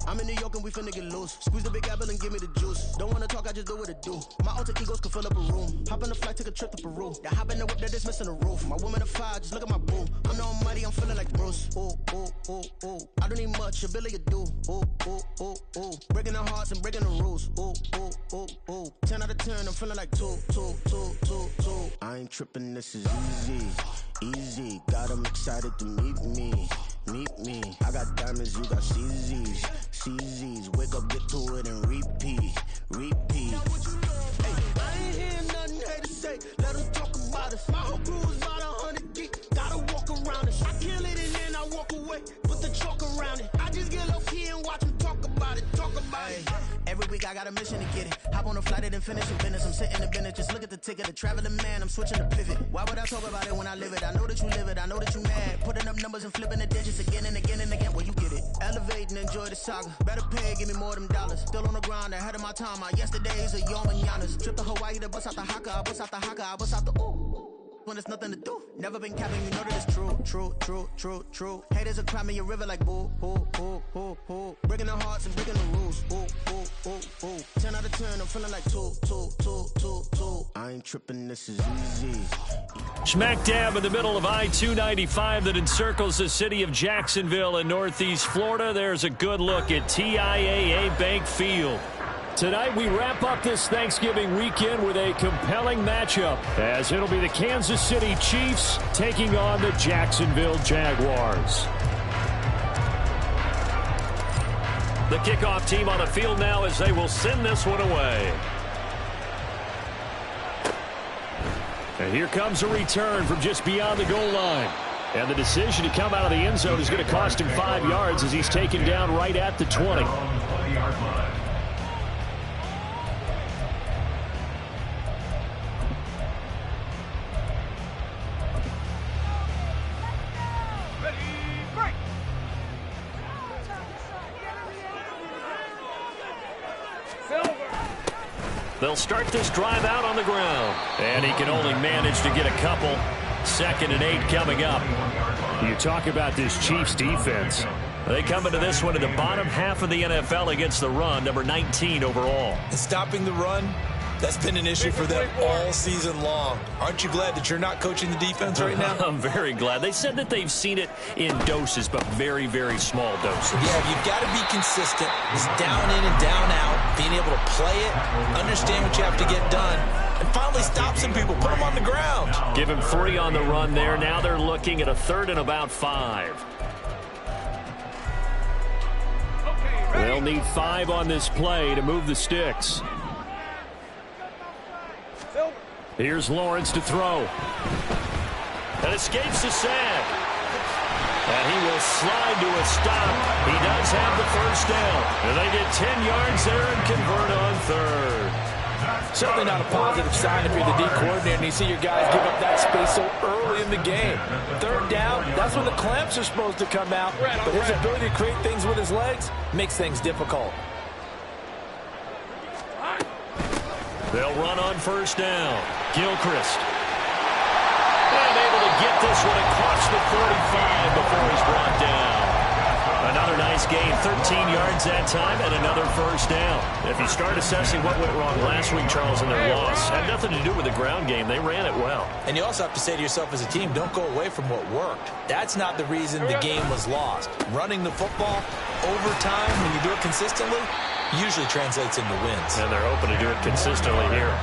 I'm in New York and we finna get loose. Squeeze the big apple and give me the juice. Don't wanna talk, I just do what it do. My alter egos can fill up a room. Hop on the flight, take a trip to Peru. That hop in the whip that is missing the roof. My woman a fire, just look at my boo. I'm the almighty, I'm feeling like Bruce. Ooh, ooh, ooh, ooh. I don't need much, ability to do. Ooh, ooh, ooh, ooh. Breaking the hearts and breaking the rules. Ooh, ooh, ooh, ooh. 10 out of 10, I'm feeling like 2, 2, 2, 2, 2. I ain't tripping, this is easy. Easy, got 'em excited to meet me. Meet me. I got diamonds, you got CZs. CZs, wake up, get to it and repeat. Repeat. Hey, I ain't hearing nothing haters say. Let them talk about us. My whole crew is about 100 deep. Gotta walk around it. I kill it and then I walk away. Put the chalk around it. I just get low key and watch them talk about it. Talk about it. Every week I got a mission to get it. Hop on a flight and then finish in business. I'm sitting in business. Just look at the ticket. A traveling man, I'm switching to pivot. Why would I talk about it when I live it? I know that you live it. I know that you mad. Putting up numbers and flipping the digits again and again and again. Well, you get it. Elevate and enjoy the saga. Better pay, give me more of them dollars. Still on the grind, ahead of my time. My yesterdays are your mananas. Trip to Hawaii to bust out the haka. I bust out the haka. I bust out the ooh. When there's nothing to do. Never been capping, you know that it's true. True, true, true, true. Haters are crying me a river like boo, boo, boo, boo, boo. Breaking the hearts and breaking the rules. Ooh, ooh, ooh, ooh. 10 out of 10, I'm feeling like 2, 2, 2, 2, 2. I ain't tripping, this is easy. Smack dab in the middle of I-295 that encircles the city of Jacksonville in northeast Florida. There's a good look at TIAA Bank Field. Tonight we wrap up this Thanksgiving weekend with a compelling matchup, as it'll be the Kansas City Chiefs taking on the Jacksonville Jaguars. The kickoff team on the field now as they will send this one away. And here comes a return from just beyond the goal line. And the decision to come out of the end zone is going to cost him 5 yards as he's taken down right at the 20. They'll start this drive out on the ground. And he can only manage to get a couple. 2nd and 8 coming up. You talk about this Chiefs defense. They come into this one in the bottom half of the NFL against the run, number 19 overall. And stopping the run, that's been an issue for them all season long. Aren't you glad that you're not coaching the defense right now? I'm very glad. They said that they've seen it in doses, but very, very small doses. Yeah, you've got to be consistent. It's down in and down out, being able to play it, understand what you have to get done, and finally stop some people, put them on the ground. Give him 3 on the run there. Now they're looking at a 3rd and about 5. They'll need 5 on this play to move the sticks. Here's Lawrence to throw. And escapes the sack. And he will slide to a stop. He does have the first down. And they get 10 yards there and convert on 3rd. Certainly not a positive sign if you're the D coordinator and you see your guys give up that space so early in the game. 3rd down, that's when the clamps are supposed to come out. But his ability to create things with his legs makes things difficult. They'll run on 1st down. Gilchrist. And able to get this one across the 45 before he's brought down. Another nice gain, 13 yards that time, and another 1st down. If you start assessing what went wrong last week, Charles, in their loss, had nothing to do with the ground game. They ran it well. And you also have to say to yourself as a team, don't go away from what worked. That's not the reason the game was lost. Running the football over time, when you do it consistently, usually translates into wins. And they're hoping to do it consistently here.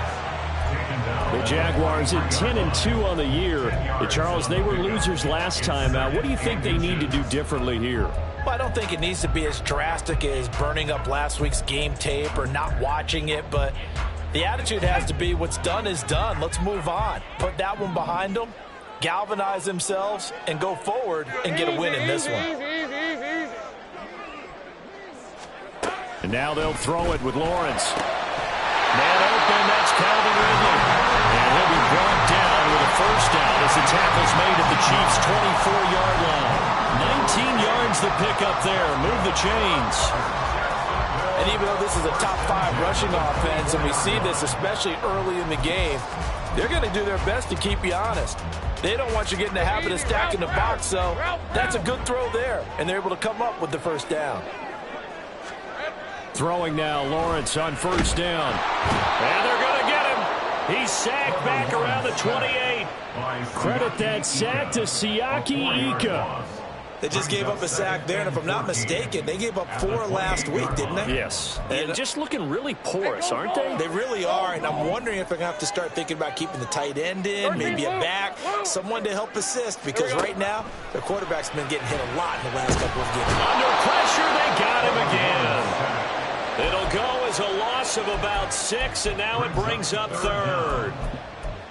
The Jaguars at 10-2 on the year. Charles, they were losers last time out. What do you think they need to do differently here? Well, I don't think it needs to be as drastic as burning up last week's game tape or not watching it, but the attitude has to be what's done is done. Let's move on. Put that one behind them, galvanize themselves, and go forward and get a win in this one. And now they'll throw it with Lawrence. Man open, that's Calvin Ridley. And he'll be brought down with a 1st down as the tackle's made at the Chiefs' 24-yard line. 19 yards to pick up there. Move the chains. And even though this is a top 5 rushing offense, and we see this especially early in the game, they're going to do their best to keep you honest. They don't want you getting the habit of stacking the box, so that's a good throw there. And they're able to come up with the 1st down. Throwing now, Lawrence on first down. And they're going to get him. He's sacked back around the 28. Credit that sack to Siaki Ika. They just gave up a sack there, and if I'm not mistaken, they gave up 4 last week, didn't they? Yes. And just looking really porous, aren't they? They really are, and I'm wondering if they're going to have to start thinking about keeping the tight end in, maybe a back, someone to help assist, because right now, their quarterback's been getting hit a lot in the last couple of games. Under pressure, they got him again. It'll go as a loss of about 6, and now it brings up 3rd.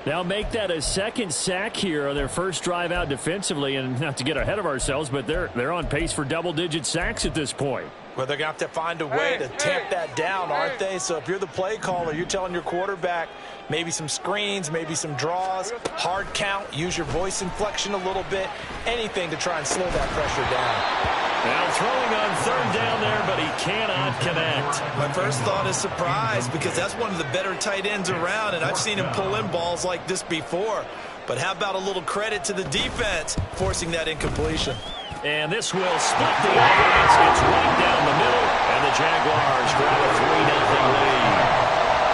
Now make that a second sack here on their first drive out defensively, and not to get ahead of ourselves, but they're on pace for double-digit sacks at this point. Well, they're going to have to find a way to tamp that down, aren't they? So if you're the play caller, you're telling your quarterback maybe some screens, maybe some draws, hard count, use your voice inflection a little bit, anything to try and slow that pressure down. Now throwing on 3rd down there, but he cannot connect. My first thought is surprise, because that's one of the better tight ends around, and I've seen him pull in balls like this before. But how about a little credit to the defense forcing that incompletion? And this will split the offense. It's right down the middle, and the Jaguars grab a 3-0 lead.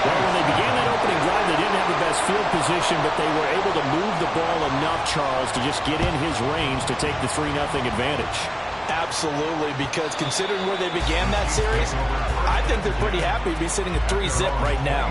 Well, when they began that opening drive, they didn't have the best field position, but they were able to move the ball enough, Charles, to just get in his range to take the 3-0 advantage. Absolutely, because considering where they began that series, I think they're pretty happy to be sitting at 3-zip right now.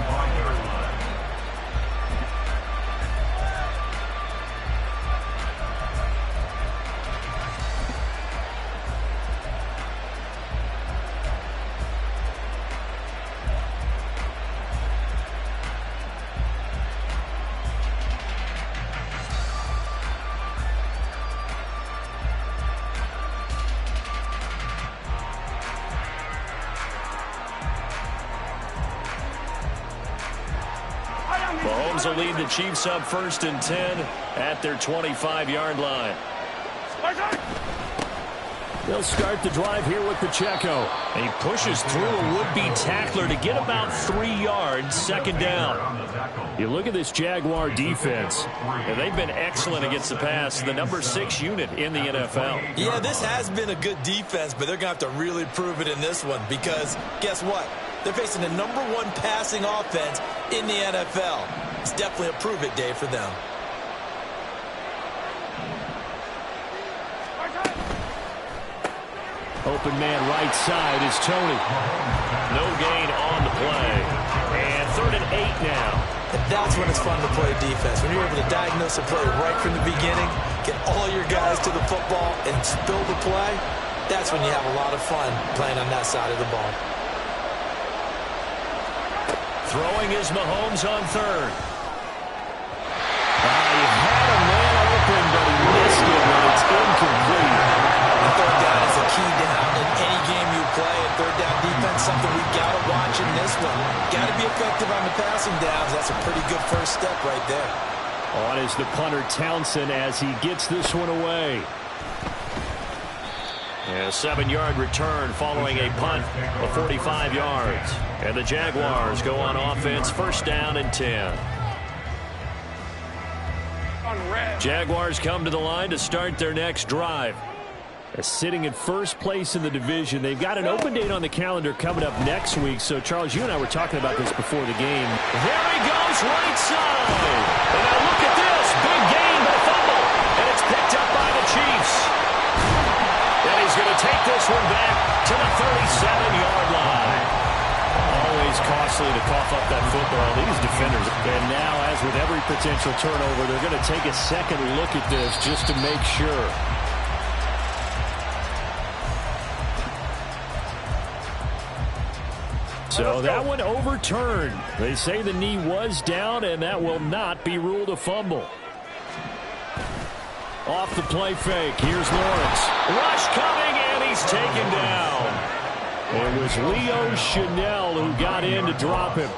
Mahomes will lead the Chiefs up 1st and 10 at their 25-yard line. They'll start the drive here with Pacheco. And he pushes through a would-be tackler to get about 3 yards, 2nd down. You look at this Jaguar defense, and they've been excellent against the pass, the number 6 unit in the NFL. Yeah, this has been a good defense, but they're going to have to really prove it in this one, because guess what? They're facing the number 1 passing offense in the NFL. It's definitely a prove-it day for them. Open man right side is Tony. No gain on the play. And 3rd and 8 now. And that's when it's fun to play defense. When you're able to diagnose a play right from the beginning, get all your guys to the football, and spill the play, that's when you have a lot of fun playing on that side of the ball. Throwing is Mahomes on 3rd. He had a man open, but he missed it, and it's incomplete. The 3rd down is a key down in any game you play. And 3rd down defense, something we got to watch in this one. Got to be effective on the passing downs. That's a pretty good first step right there. On is the punter Townsend as he gets this one away. And a 7-yard return following a punt of 45 yards. And the Jaguars go on offense, 1st down and 10. Jaguars come to the line to start their next drive. Sitting in 1st place in the division. They've got an open date on the calendar coming up next week. So, Charles, you and I were talking about this before the game. There he goes, right side. And now look at this. Big gain, but a fumble. And it's picked up by the Chiefs. And he's going to take this one back to the 37-yard line. Always costly to cough up that football. These defenders. And now, as with every potential turnover, they're going to take a second look at this just to make sure. So that one overturned. They say the knee was down, and that will not be ruled a fumble. Off the play fake. Here's Lawrence. Rush coming, and he's taken down. It was Leo Chanel who got in to drop him.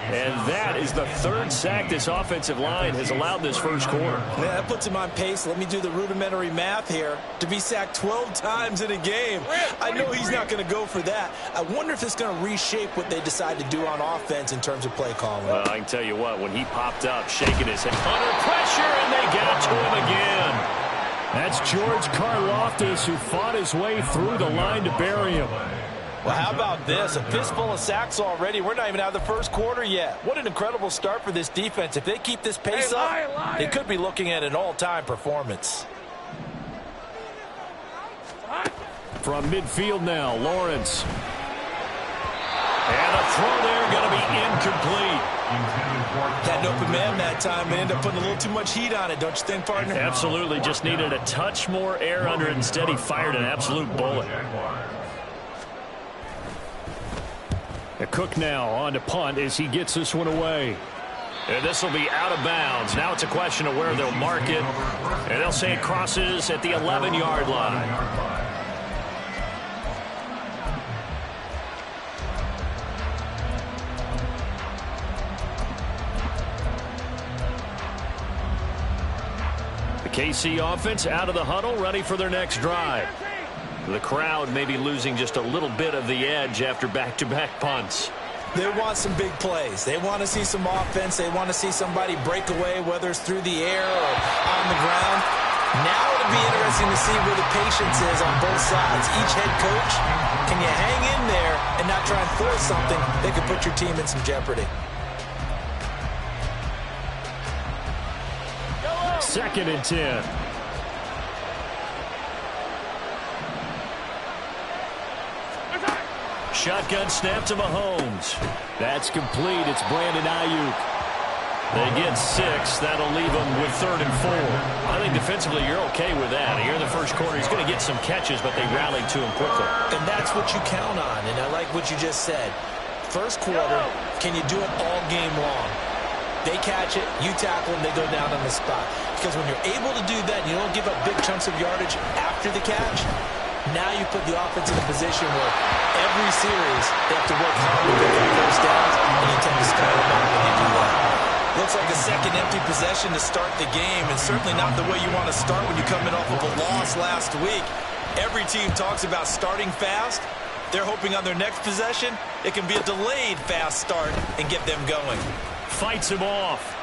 And that is the 3rd sack this offensive line has allowed this first quarter. Yeah, that puts him on pace. Let me do the rudimentary math here. To be sacked 12 times in a game. I know he's not going to go for that. I wonder if it's going to reshape what they decide to do on offense in terms of play calling. Well, I can tell you what, when he popped up, shaking his head. Under pressure, and they got to him again. That's George Karlaftis, who fought his way through the line to bury him. Well, how about this? A fistful of sacks already. We're not even out of the first quarter yet. What an incredible start for this defense. If they keep this pace up, they could be looking at an all-time performance. From midfield now, Lawrence. And a throw there going to be incomplete. Had an open man that time and ended up putting a little too much heat on it, don't you think, partner? Absolutely. Just needed a touch more air under it. Instead, he fired an absolute bullet. A Cook now on to punt as he gets this one away. And this will be out of bounds. Now it's a question of where they'll mark it. And they'll say it crosses at the 11-yard line. KC offense out of the huddle, ready for their next drive. The crowd may be losing just a little bit of the edge after back-to-back punts. They want some big plays. They want to see some offense. They want to see somebody break away, whether it's through the air or on the ground. Now it'll be interesting to see where the patience is on both sides. Each head coach, can you hang in there and not try and force something that could put your team in some jeopardy? Second and 10. Shotgun snap to Mahomes. That's complete. It's Brandon Ayuk. They get 6. That'll leave them with 3rd and 4. I think defensively you're okay with that. Here in the first quarter, he's going to get some catches, but they rallied to him quickly. And that's what you count on, and I like what you just said. First quarter, can you do it all game long? They catch it, you tackle them, they go down on the spot. Because when you're able to do that, you don't give up big chunks of yardage after the catch. Now you put the offense in a position where every series they have to work hard to pick up first downs, and you tend to score them out when you do that. Looks like a second empty possession to start the game, and certainly not the way you want to start when you come in off of a loss last week. Every team talks about starting fast. They're hoping on their next possession, it can be a delayed fast start and get them going. Fights him off.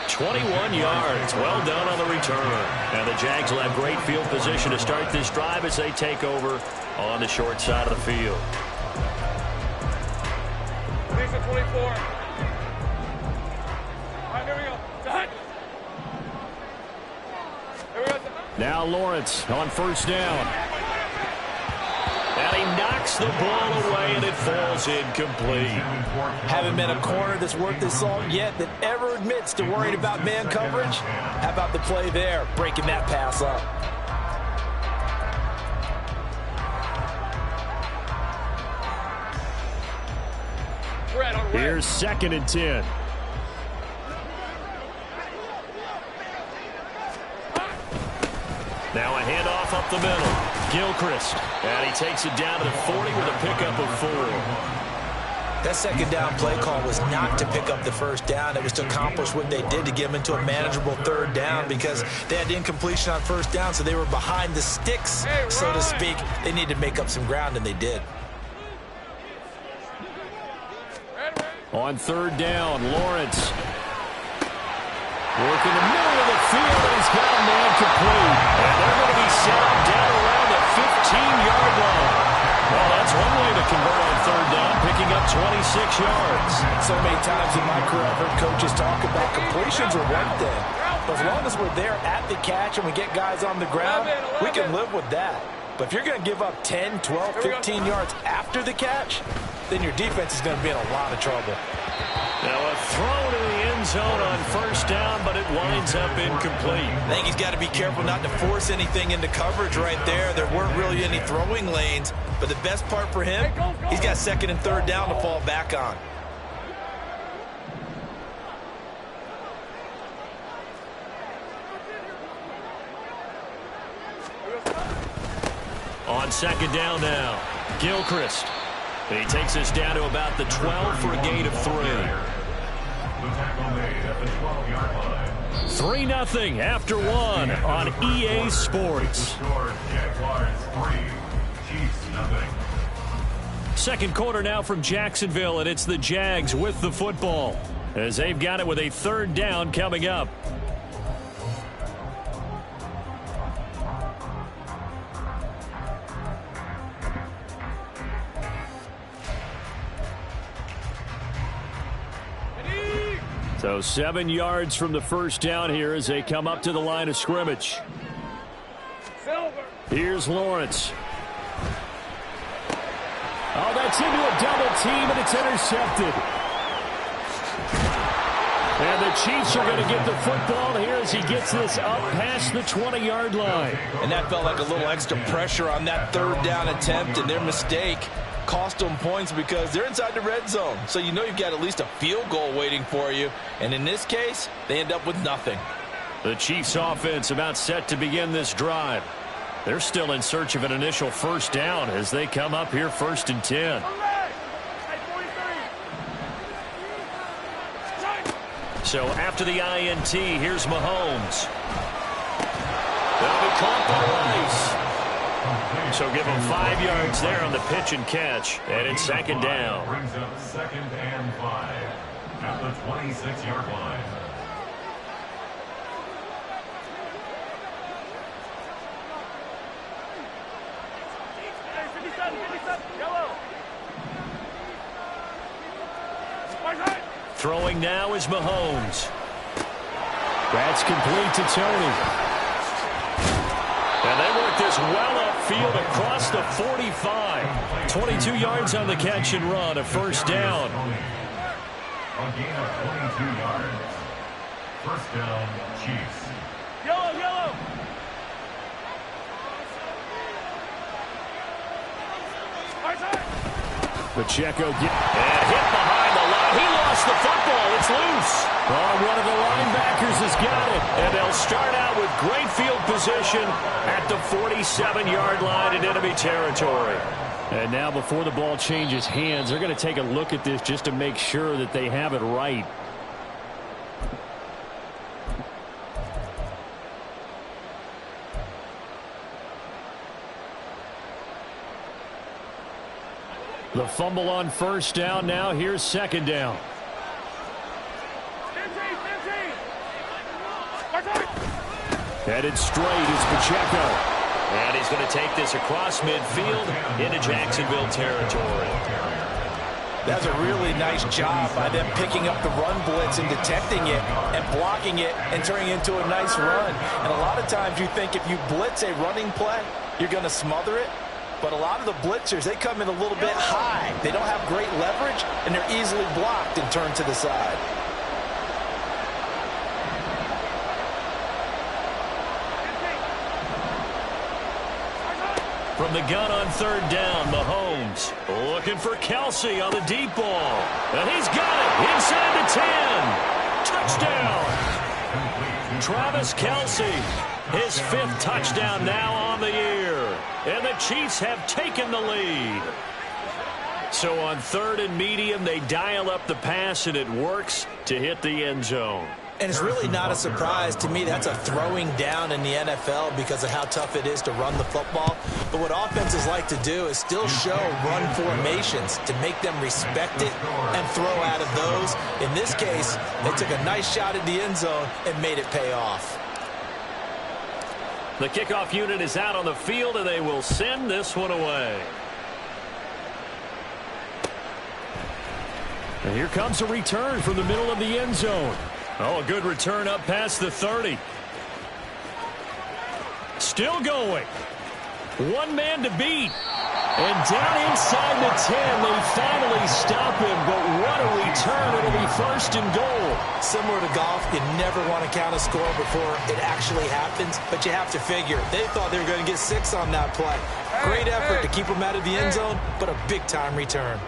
21 yards. Well done on the return. And the Jags will have great field position to start this drive as they take over on the short side of the field. 24. All right, here we go. Done. Here we go. Now Lawrence on first down. And he knocks the ball away, and it falls incomplete. Haven't met a corner that's worth his salt yet that ever admits to worrying about man coverage. How about the play there, breaking that pass up? Here's 2nd and 10. Now a handoff up the middle. Gilchrist. And he takes it down to the 40 with a pickup of 4. That second down play call was not to pick up the first down. It was to accomplish what they did to get them into a manageable 3rd down because they had incompletion on first down, so they were behind the sticks, so to speak. They needed to make up some ground, and they did. On 3rd down, Lawrence. Working the middle of the field, and he's got a man complete. And they're going to be set down around the 15-yard line. Well, that's one way to convert on 3rd down, picking up 26 yards. So many times in my career, I've heard coaches talk about completions are one thing. But as long as we're there at the catch and we get guys on the ground, we can live with that. But if you're going to give up 10, 12, 15 yards after the catch, then your defense is going to be in a lot of trouble. Now a throw to the end zone on first down, but it winds up incomplete. I think he's got to be careful not to force anything into coverage right there. There weren't really any throwing lanes, but the best part for him, he's got 2nd and 3rd down to fall back on. On 2nd down now, Gilchrist. He takes us down to about the 12 for a gain of 3. 3-0 after 1 on EA Sports. Second quarter now from Jacksonville, and it's the Jags with the football as they've got it with a 3rd down coming up. So 7 yards from the first down here as they come up to the line of scrimmage. Here's Lawrence. Oh, that's into a double team, and it's intercepted. And the Chiefs are going to get the football here as he gets this up past the 20-yard line. And that felt like a little extra pressure on that third down attempt, and their mistake cost them points because they're inside the red zone. So you know you've got at least a field goal waiting for you. And in this case, they end up with nothing. The Chiefs offense about set to begin this drive. They're still in search of an initial first down as they come up here 1st and 10. So after the INT, here's Mahomes. That'll be caught by Rice. So give him 5 yards there on the pitch and catch. And it's 2nd down. Brings up 2nd and 5 at the 26-yard line. Throwing now is Mahomes. That's complete to Tony. And they work this well upfield across the 45. 22 yards on the catch and run, a first down. A gain of 22 yards. First down, Chiefs. Yellow. Pacheco hit behind the line. He lost the football. It's loose. Oh, one of the linebackers has got it. And they'll start out with great field position at the 47-yard line in enemy territory. And now before the ball changes hands, they're going to take a look at this just to make sure that they have it right. The fumble on first down. Now here's 2nd down. Headed straight is Pacheco. And he's going to take this across midfield into Jacksonville territory. That's a really nice job by them picking up the run blitz and detecting it and blocking it and turning it into a nice run. And a lot of times you think if you blitz a running play, you're going to smother it. But a lot of the blitzers, they come in a little bit high. They don't have great leverage, and they're easily blocked and turned to the side. From the gun on 3rd down, Mahomes looking for Kelsey on the deep ball. And he's got it inside the 10. Touchdown. Travis Kelsey, his 5th touchdown now on the year. And the Chiefs have taken the lead. So on 3rd and medium, they dial up the pass, and it works to hit the end zone. And it's really not a surprise to me. That's a throwing down in the NFL because of how tough it is to run the football. But what offenses like to do is still show run formations to make them respect it and throw out of those. In this case, they took a nice shot at the end zone and made it pay off. The kickoff unit is out on the field, and they will send this one away. And here comes a return from the middle of the end zone. Oh, a good return up past the 30. Still going. One man to beat. And down inside the 10, they finally stop him. But what a return. It'll be 1st and goal. Similar to golf, you never want to count a score before it actually happens. But you have to figure, they thought they were going to get 6 on that play. Great effort to keep them out of the end zone, but a big-time return.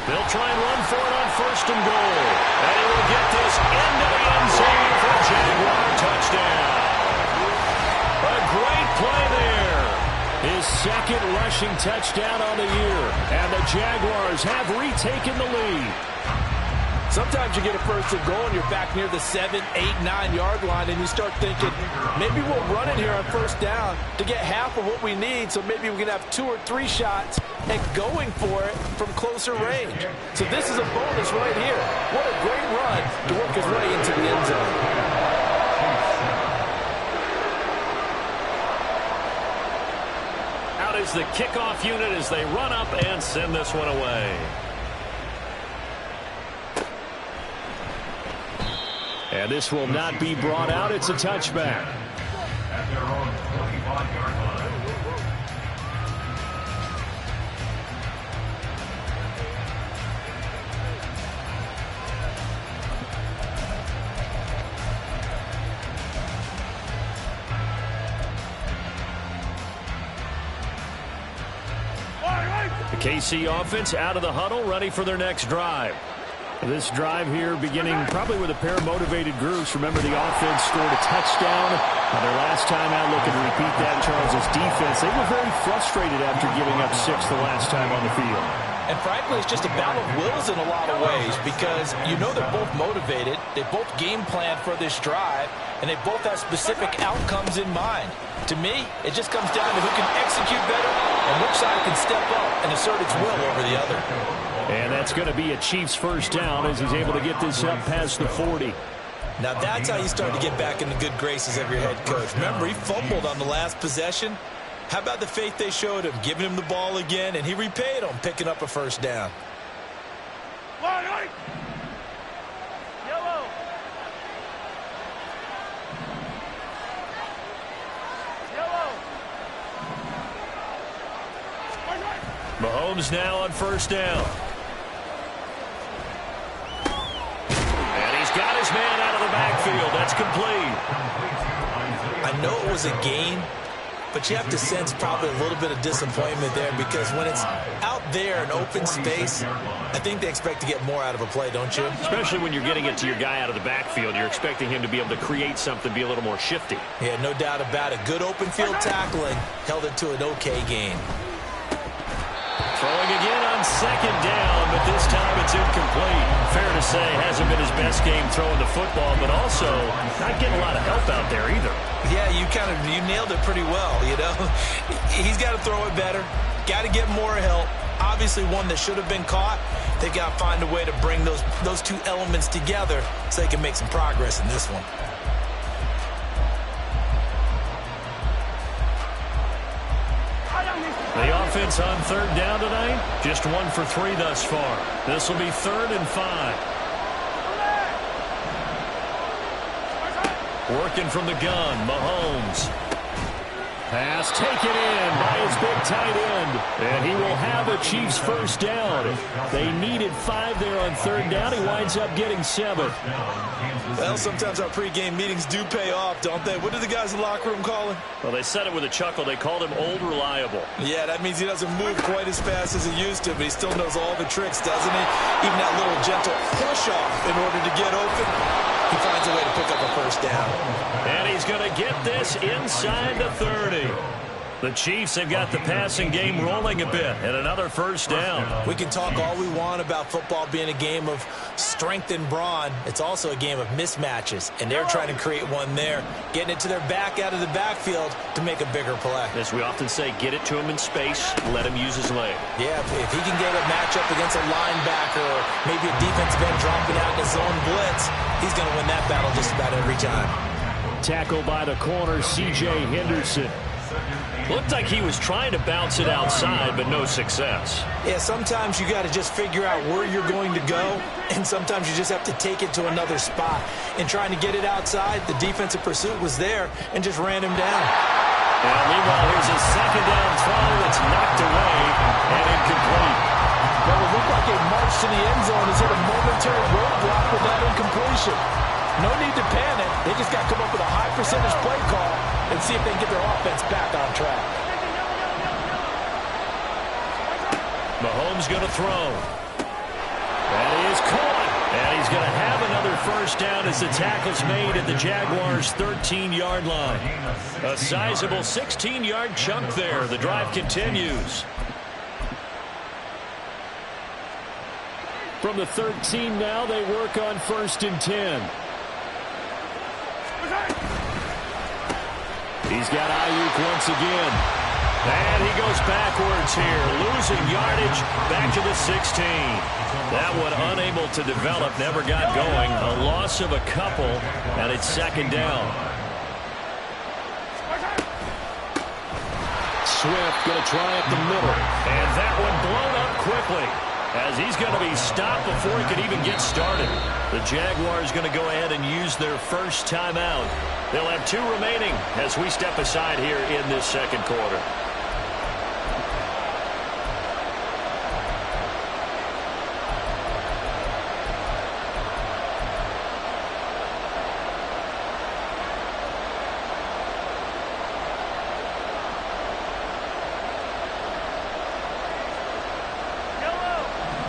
They'll try and run for it on 1st and goal. And he will get this into the end zone for a Jaguar touchdown. A great play there. His 2nd rushing touchdown on the year. And the Jaguars have retaken the lead. Sometimes you get a 1st and goal and you're back near the 7, 8, 9-yard line and you start thinking, maybe we'll run it here on 1st down to get half of what we need, so maybe we can have 2 or 3 shots and going for it from closer range. So this is a bonus right here. What a great run to work his way into the end zone. Out is the kickoff unit as they run up and send this one away. And this will not be brought out. It's a touchback. At their own 25-yard line. The KC offense out of the huddle, ready for their next drive. This drive here beginning probably with a pair of motivated groups. Remember, the offense scored a touchdown on their last time out. Looking to repeat that. Charles's defense, they were very frustrated after giving up 6 the last time on the field. And frankly, it's just a battle of wills in a lot of ways because you know they're both motivated. They both game plan for this drive, and they both have specific outcomes in mind. To me, it just comes down to who can execute better and which side can step up and assert its will over the other. And that's going to be a Chiefs first down as he's able to get this up past the 40. Now that's how you start to get back in the good graces of your head coach. Remember, he fumbled on the last possession. How about the faith they showed him, giving him the ball again, and he repaid them, picking up a first down. Yellow. Mahomes now on first down. And he's got his man out of the backfield. That's complete. I know it was a gain, but you have to sense probably a little bit of disappointment there because when it's out there in open space, I think they expect to get more out of a play, don't you? Especially when you're getting it to your guy out of the backfield. You're expecting him to be able to create something, be a little more shifty. Yeah, no doubt about it. Good open field tackling held it to an okay gain. Throwing again on second down, but this time it's incomplete. Fair to say, hasn't been his best game throwing the football, but also not getting a lot of help out there either. Yeah, you nailed it pretty well, you know. He's got to throw it better. Got to get more help. Obviously one that should have been caught. They've got to find a way to bring those two elements together so they can make some progress in this one. The offense on third down tonight, just 1 for 3 thus far. This will be 3rd and 5. Working from the gun, Mahomes. Pass taken in by his big tight end. And he will have a Chiefs first down. They needed 5 there on third down. He winds up getting 7. Well, sometimes our pregame meetings do pay off, don't they? What do the guys in the locker room call him? Well, they said it with a chuckle. They called him Old Reliable. Yeah, that means he doesn't move quite as fast as he used to, but he still knows all the tricks, doesn't he? Even that little gentle push-off in order to get open. He finds a way to pick up a first down. And he's going to get this inside the 30. The Chiefs have got the passing game rolling a bit, and another first down. We can talk all we want about football being a game of strength and brawn. It's also a game of mismatches, and they're trying to create one there, getting it to their back out of the backfield to make a bigger play. As we often say, get it to him in space, let him use his leg. Yeah, if he can get a matchup against a linebacker or maybe a defensive end dropping out in a zone blitz, he's going to win that battle just about every time. Tackle by the corner, C.J. Henderson. Looked like he was trying to bounce it outside, but no success. Yeah, sometimes you got to just figure out where you're going to go, and sometimes you just have to take it to another spot. In trying to get it outside, the defensive pursuit was there and just ran him down. And meanwhile, here's a second down throw that's knocked away and incomplete. Well, it looked like a march to the end zone has hit a momentary roadblock with that incompletion. No need to panic. They just got to come up with a high percentage play call and see if they can get their offense back on track. Mahomes going to throw. And he is caught. And he's going to have another first down as the tackle's made at the Jaguars' 13-yard line. A sizable 16-yard chunk there. The drive continues. From the 13 now, they work on 1st and 10. He's got Ayuk once again. And he goes backwards here, losing yardage back to the 16. That one unable to develop, never got going. A loss of a couple, and it's 2nd down. Swift going to try up the middle. And that one blown up quickly. as he's going to be stopped before he could even get started. The Jaguars going to go ahead and use their first timeout. They'll have 2 remaining as we step aside here in this second quarter.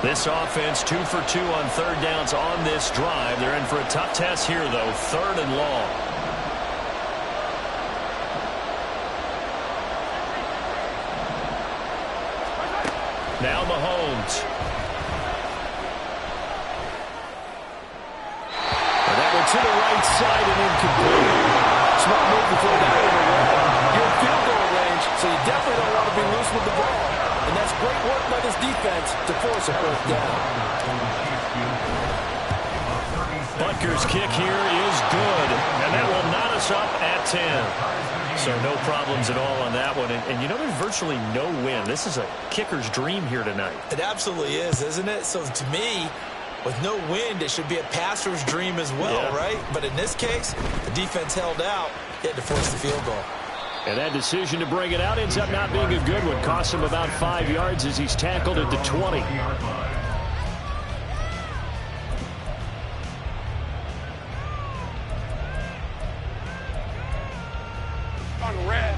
This offense 2 for 2 on third downs on this drive. They're in for a tough test here, though. 3rd and long. Now Mahomes. And that one to the right side and incomplete. Smart move before that one away. You're in field goal range, so you definitely don't want to be loose with the ball. And that's great work by this defense to force a first down. Butker's kick here is good, and that will knot us up at 10. So no problems at all on that one. And you know, there's virtually no wind. This is a kicker's dream here tonight. It absolutely is, isn't it? So to me, with no wind, it should be a passer's dream as well, right? But in this case, the defense held out. He had to force the field goal. And that decision to bring it out ends up not being a good one. Costs him about 5 yards as he's tackled at the 20.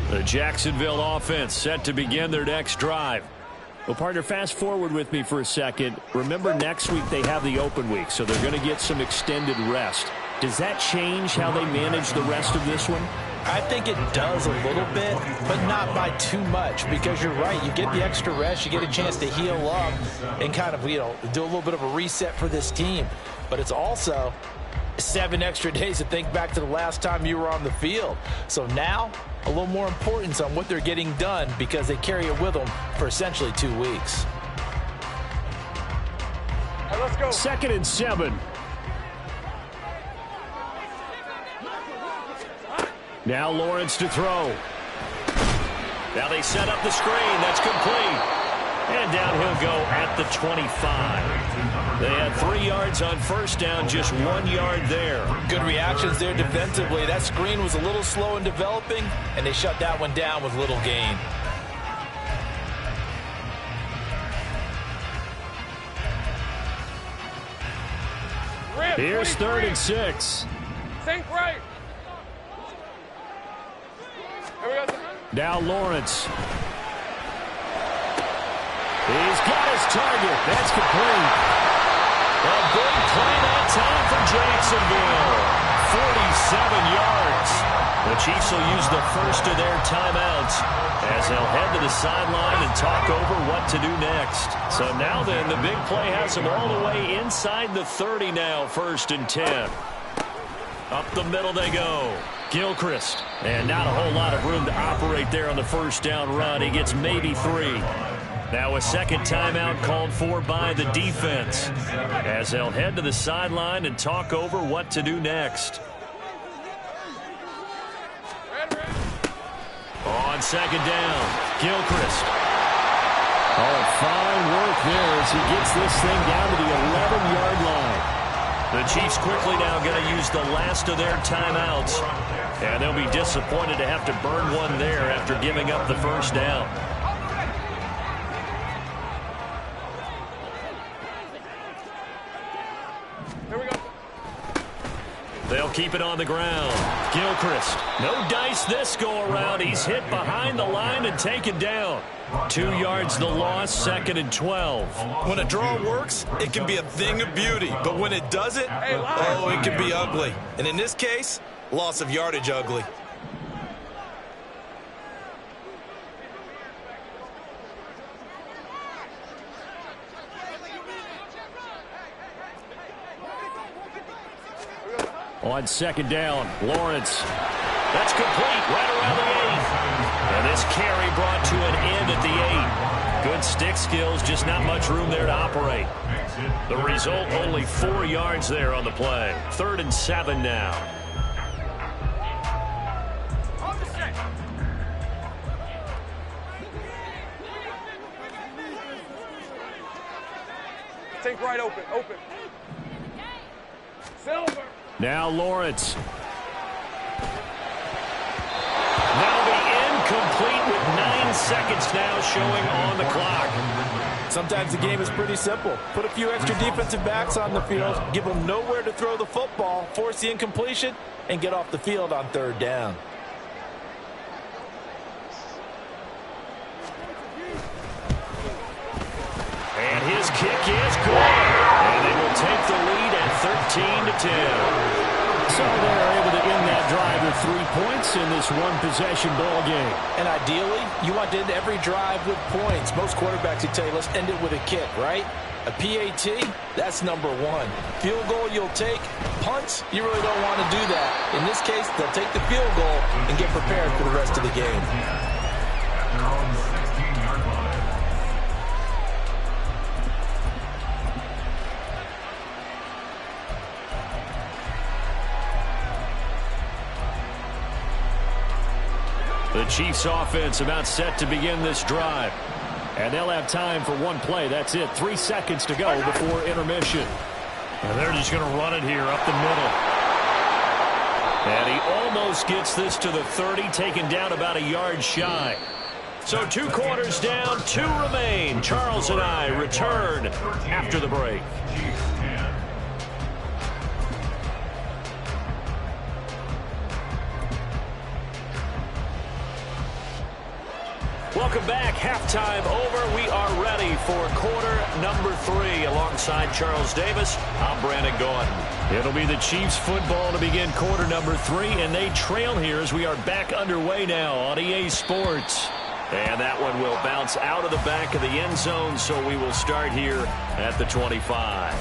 The Jacksonville offense set to begin their next drive. Well, partner, fast forward with me for a second. Remember, next week they have the open week, so they're going to get some extended rest. Does that change how they manage the rest of this one? I think it does a little bit, but not by too much, because you're right. You get the extra rest. You get a chance to heal up and kind of, do a little bit of a reset for this team. But it's also 7 extra days to think back to the last time you were on the field. So now, a little more importance on what they're getting done because they carry it with them for essentially 2 weeks. All right, let's go. 2nd and 7. Now Lawrence to throw. Now they set up the screen. That's complete. And down he'll go at the 25. They had 3 yards on first down, just 1 yard there. Good reactions there defensively. That screen was a little slow in developing, and they shut that one down with little gain. Here's 3rd and 6. Sink right. Here we go. Now Lawrence. He's got his target. That's complete. A big play that time for Jacksonville. 47 yards. The Chiefs will use the first of their timeouts as they'll head to the sideline and talk over what to do next. So now then, the big play has them all the way inside the 30 now, 1st and 10. Up the middle they go. Gilchrist. And not a whole lot of room to operate there on the first down run. He gets maybe 3. Now a second timeout called for by the defense as they'll head to the sideline and talk over what to do next. On 2nd down, Gilchrist. Oh, fine work there as he gets this thing down to the 11-yard line. The Chiefs quickly now going to use the last of their timeouts, and they'll be disappointed to have to burn one there after giving up the first down. They'll keep it on the ground. Gilchrist, no dice this go-around. He's hit behind the line and taken down. 2 yards the loss, 2nd and 12. When a draw works, it can be a thing of beauty. But when it doesn't, oh, it can be ugly. And in this case, loss of yardage ugly. On 2nd down, Lawrence. That's complete right around the 8. And this carry brought to an end at the 8. Good stick skills, just not much room there to operate. The result, only 4 yards there on the play. 3rd and 7 now. Think right, open, open. Silver. Now Lawrence. That'll be incomplete with 9 seconds now showing on the clock. Sometimes the game is pretty simple. Put a few extra defensive backs on the field, give them nowhere to throw the football, force the incompletion, and get off the field on 3rd down. And his kick is good. And they will take the lead at 13-10. So they're able to end that drive with 3 points in this one-possession ball game. And ideally, you want to end every drive with points. Most quarterbacks would tell you, let's end it with a kick, right? A PAT, that's number 1. Field goal you'll take. Punts, you really don't want to do that. In this case, they'll take the field goal and get prepared for the rest of the game. Their own 16-yard line. The Chiefs offense about set to begin this drive. And they'll have time for one play. That's it. 3 seconds to go before intermission. And they're just going to run it here up the middle. And he almost gets this to the 30, taken down about a yard shy. So 2 quarters down, 2 remain. Charles and I return after the break. Chiefs 10. Welcome back. Halftime over. We are ready for quarter number 3. Alongside Charles Davis, I'm Brandon Gaudin. It'll be the Chiefs football to begin quarter number 3, and they trail here as we are back underway now on EA Sports. And that one will bounce out of the back of the end zone, so we will start here at the 25.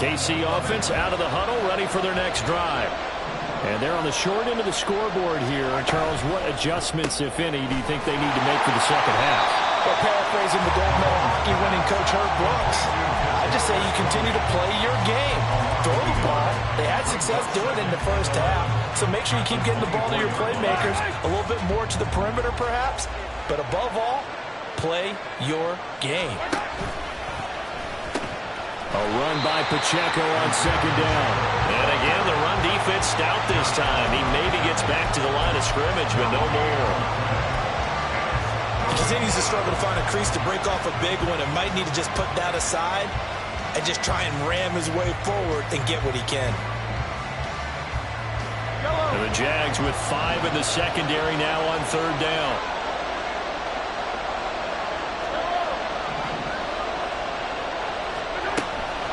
KC offense out of the huddle, ready for their next drive. And they're on the short end of the scoreboard here. Charles, what adjustments, if any, do you think they need to make for the second half? Well, paraphrasing the gold medal hockey winning coach Herb Brooks, I just say you continue to play your game. Throw the ball. They had success doing it in the first half. So make sure you keep getting the ball to your playmakers, a little bit more to the perimeter perhaps. But above all, play your game. A run by Pacheco on second down. And again, the run defense stout this time. He maybe gets back to the line of scrimmage, but no more. He continues to struggle to find a crease to break off a big one and might need to just put that aside and just try and ram his way forward and get what he can. And the Jags with 5 in the secondary now on third down.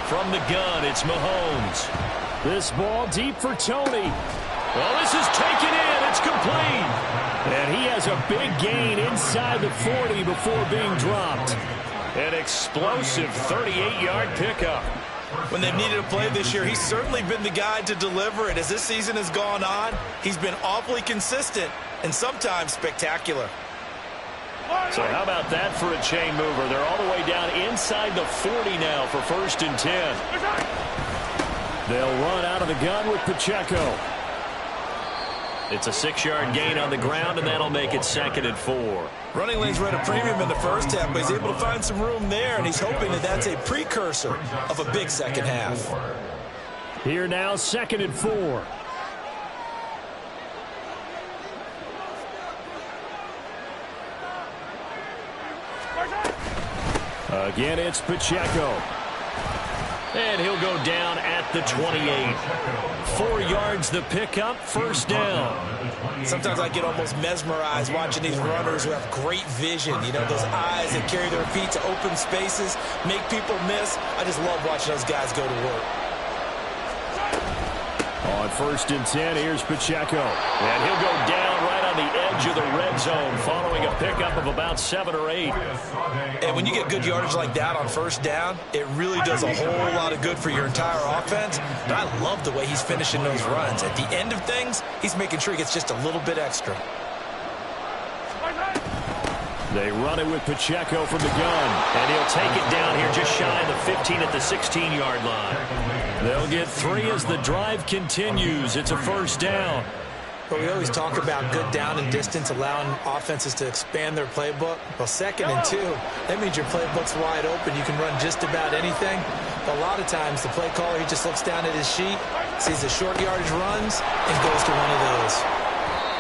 From the gun, it's Mahomes. This ball deep for Tony. Well, this is taken in. It's complete. And he has a big gain inside the 40 before being dropped. An explosive 38-yard pickup. When they've needed a play this year, he's certainly been the guy to deliver it. As this season has gone on, he's been awfully consistent and sometimes spectacular. So how about that for a chain mover? They're all the way down inside the 40 now for 1st and 10. They'll run out of the gun with Pacheco. It's a 6-yard gain on the ground, and that'll make it 2nd and 4. Running lanes were at a premium in the first half, but he's able to find some room there, and he's hoping that that's a precursor of a big second half. Here now, 2nd and 4. Again, it's Pacheco. And he'll go down at the 28. 4 yards the pickup, 1st down. Sometimes I get almost mesmerized watching these runners who have great vision. You know, those eyes that carry their feet to open spaces, make people miss. I just love watching those guys go to work. On 1st and 10, here's Pacheco. And he'll go down right on the edge of the red zone following a pickup of about 7 or 8. And when you get good yardage like that on 1st down, it really does a whole lot of good for your entire offense. But I love the way he's finishing those runs. At the end of things, he's making sure he gets just a little bit extra. They run it with Pacheco from the gun. And he'll take it down here just shy of the 15 at the 16-yard line. They'll get 3 as the drive continues. It's a first down. But we always talk about good down and distance, allowing offenses to expand their playbook. Well, 2nd and 2, that means your playbook's wide open. You can run just about anything. But a lot of times, the play caller, he just looks down at his sheet, sees the short yardage runs, and goes to one of those.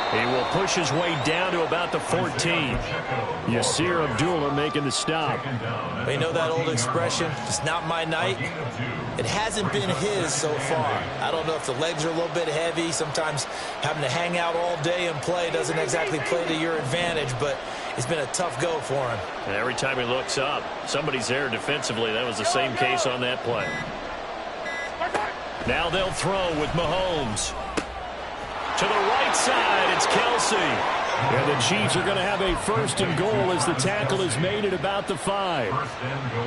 He will push his way down to about the 14. Yasir Abdullah making the stop. We know that old expression, it's not my night. It hasn't been his so far. I don't know if the legs are a little bit heavy. Sometimes having to hang out all day and play doesn't exactly play to your advantage, but it's been a tough go for him. And every time he looks up, somebody's there defensively. That was the same case on that play. Now they'll throw with Mahomes. To the right side, it's Kelsey. And the Chiefs are going to have a 1st and goal as the tackle is made at about the 5.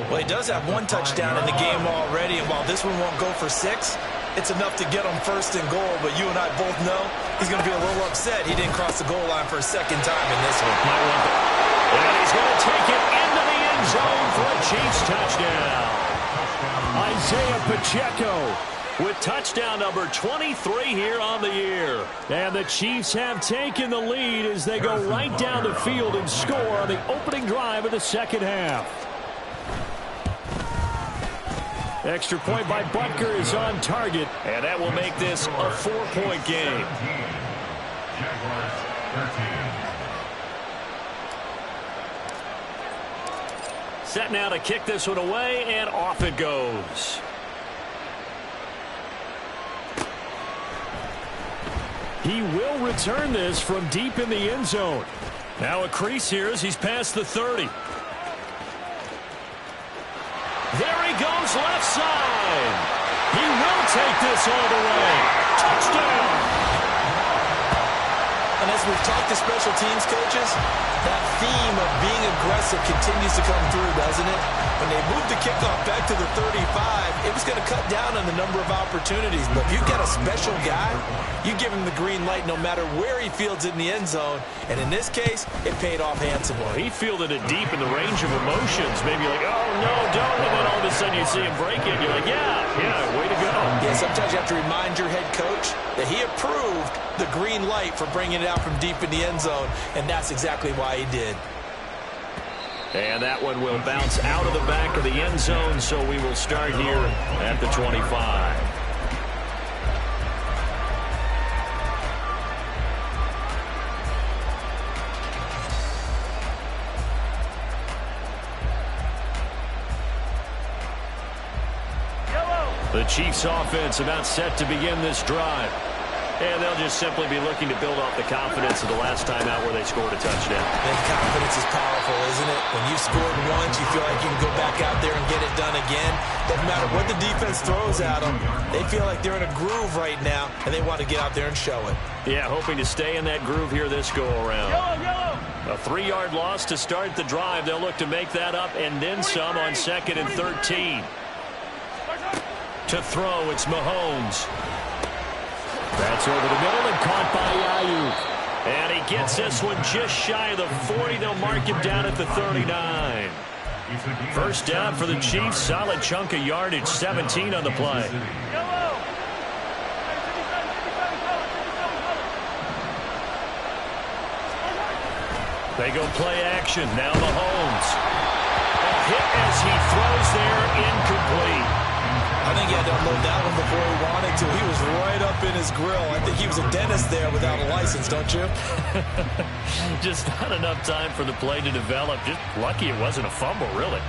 Well, he does have 1 touchdown in the game already, and while this one won't go for 6, it's enough to get him 1st and goal. But you and I both know he's going to be a little upset he didn't cross the goal line for a 2nd time in this one. And he's going to take it into the end zone for a Chiefs touchdown. Isaiah Pacheco with touchdown number 23 here on the year. And the Chiefs have taken the lead as they go right down the field and score on the opening drive of the 2nd half. Extra point by Butker is on target, and that will make this a 4-point game. Jaguars 13. Set now to kick this one away, and off it goes. He will return this from deep in the end zone. Now a crease here as he's past the 30. There he goes left side. He will take this all the way. Touchdown. And as we've talked to special teams coaches, that theme of being aggressive continues to come through, doesn't it? When they moved the kickoff back to the 35, it was going to cut down on the number of opportunities. But if you've got a special guy, you give him the green light no matter where he fields it in the end zone. And in this case, it paid off handsomely. He fielded it deep in the range of emotions. Maybe like, oh, no, don't. And then all of a sudden you see him break it. You're like, yeah, way to go. Yeah, sometimes you have to remind your head coach that he approved the green light for bringing it out from deep in the end zone, and that's exactly why he did. And that one will bounce out of the back of the end zone, so we will start here at the 25. The Chiefs offense about set to begin this drive. And they'll just simply be looking to build off the confidence of the last time out where they scored a touchdown. And confidence is powerful, isn't it? When you've scored once, you feel like you can go back out there and get it done again. Doesn't matter what the defense throws at them. They feel like they're in a groove right now, and they want to get out there and show it. Yeah, hoping to stay in that groove here this go-around. A 3-yard loss to start the drive. They'll look to make that up and then some on 2nd and 13. To throw, it's Mahomes. That's over the middle and caught by Ayuk. And he gets this one just shy of the 40. They'll mark him down at the 39. First down for the Chiefs. Solid chunk of yardage. 17 on the play. They go play action. Now Mahomes. A hit as he throws there, incomplete. I think he had to unload that one before he wanted to. He was right up in his grill. I think he was a dentist there without a license, don't you? Just not enough time for the play to develop. Just lucky it wasn't a fumble, really.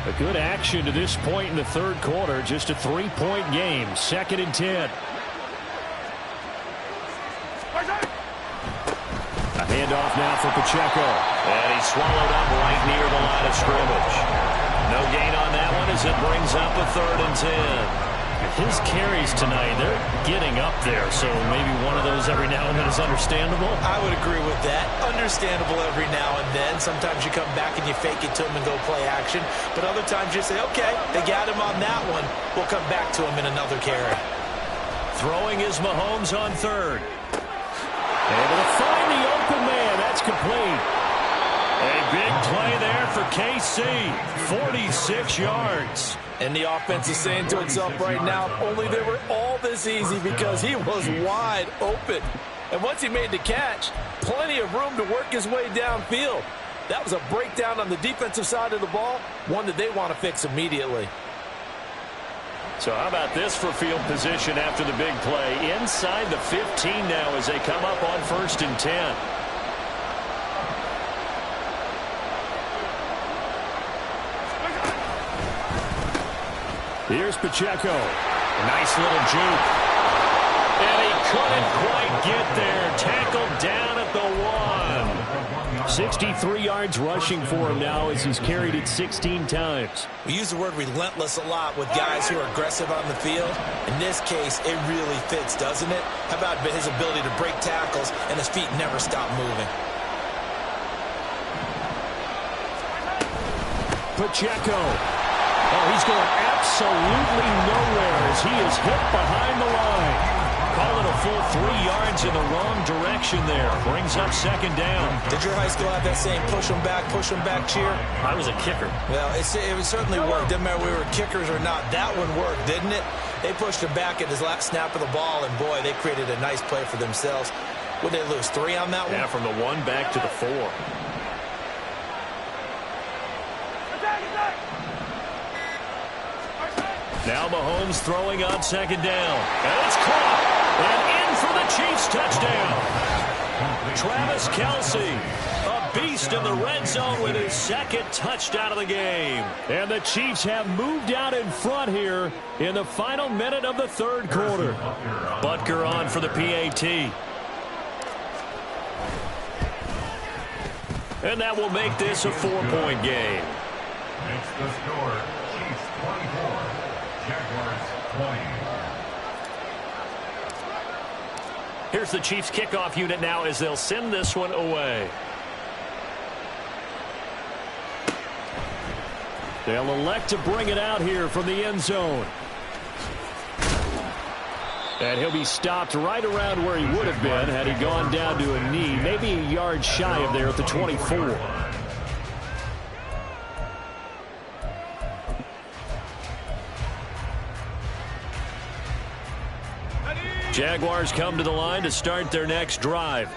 A good action to this point in the third quarter. Just a 3-point game. 2nd and 10. A handoff now for Pacheco. And he's swallowed up right near the line of scrimmage. No gain on that one as it brings up a 3rd and 10. His carries tonight, they're getting up there, so maybe one of those every now and then is understandable. I would agree with that. Understandable every now and then. Sometimes you come back and you fake it to him and go play action. But other times you say, okay, they got him on that one. We'll come back to him in another carry. Throwing is Mahomes on third. Able to find the open man. That's complete. A big play there for KC. 46 yards. And the offense is saying to itself right now, if only they were all this easy, because he was wide open. And once he made the catch, plenty of room to work his way downfield. That was a breakdown on the defensive side of the ball, one that they want to fix immediately. So how about this for field position after the big play? Inside the 15 now as they come up on 1st and 10. Here's Pacheco. Nice little juke. And he couldn't quite get there. Tackled down at the 1. 63 yards rushing for him now as he's carried it 16 times. We use the word relentless a lot with guys who are aggressive on the field. In this case, it really fits, doesn't it? How about his ability to break tackles and his feet never stop moving? Pacheco. Oh, he's going absolutely nowhere as he is hit behind the line. Call it a full 3 yards in the wrong direction there. Brings up 2nd down. Did your high school have that same push them back cheer? I was a kicker. Well, it certainly worked. Didn't matter if we were kickers or not. That one worked, didn't it? They pushed him back at his last snap of the ball, and boy, they created a nice play for themselves. Would they lose 3 on that one? Yeah, from the 1 back to the 4. Now Mahomes throwing on 2nd down. And it's caught. And in for the Chiefs touchdown. Travis Kelce, a beast in the red zone with his 2nd touchdown of the game. And the Chiefs have moved out in front here in the final minute of the 3rd quarter. Butker on for the PAT. And that will make this a 4-point game. Makes the score Chiefs 24, Jaguars 20. Here's the Chiefs kickoff unit now as they'll send this one away. They'll elect to bring it out here from the end zone. And he'll be stopped right around where he would have been had he gone down to a knee, maybe a yard shy of there at the 24. Jaguars come to the line to start their next drive.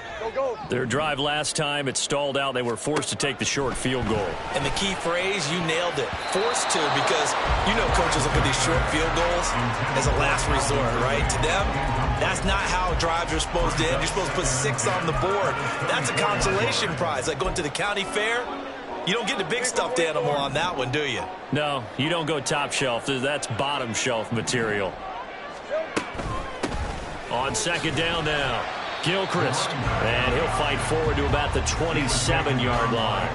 Their drive last time, it stalled out. They were forced to take the short field goal. And the key phrase, you nailed it. Forced to, because you know coaches look at these short field goals as a last resort, right? To them, that's not how drives are supposed to end. You're supposed to put 6 on the board. That's a consolation prize. Like going to the county fair, you don't get the big stuffed animal on that one, do you? No, you don't go top shelf. That's bottom shelf material. On 2nd down now, Gilchrist. And he'll fight forward to about the 27-yard line.